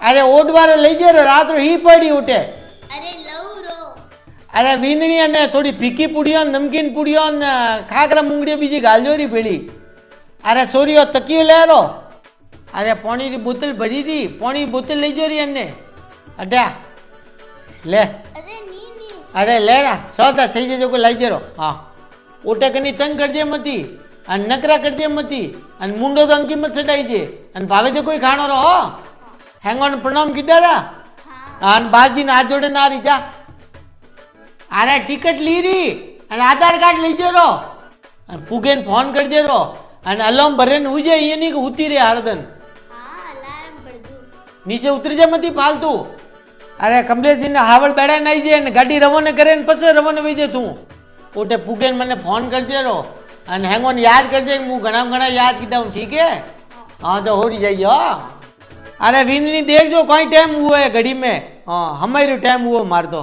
अरे ओडवारे लई जे रात रो ही पड़ी उठे। अरे लव रो। अरे वींदणी ने थोड़ी फीकी पुड़ियो नमकीन पुड़ियो ने खाकरा मुंगड़ी बीजी गालजोरी पेड़ी। अरे सोरियो तकियो ले रो। अरे पानी की बोतल भरी थी, पानी की बोतल ले जो रही अन्ने अड्या ले। अरे नी नी। अरे ले रा सौदा सही जे को लाई जेरो। हाँ ओटे कनी तंग करजे मती अन नकरा करजे मती अन मुंडो तो अंकी मत सटाई जे अन भावे जो कोई खानो रो हो हैंगोन प्रणाम कीधारा अन बाजी ना हाथ जोड़े ना रही जा। अरे टिकट ली रही अन आधार कार्ड ली जेरो अन पुगेन फोन कर जेरो अन अलार्म भरेन हुई जे ये नहीं कि उती रे हरदन। हाँ अलार्म भर दूँ। नीचे उतरी जा मती फालतू। अरे कमलेश ने हावड़ बेड़ा नहीं जे ने गाड़ी रवाना करे ने पसे रवाना वेजे तू ओटे पुगेन मने फोन कर जे रो अन हैंगोन याद कर जे मु घणा घणा याद कीधा हूं ठीक है। हाँ तो हो रही जाइयो। अरे विंदनी देख जो कोई टाइम हुआ है घड़ी में। हाँ हमारे टाइम हुआ मार दो।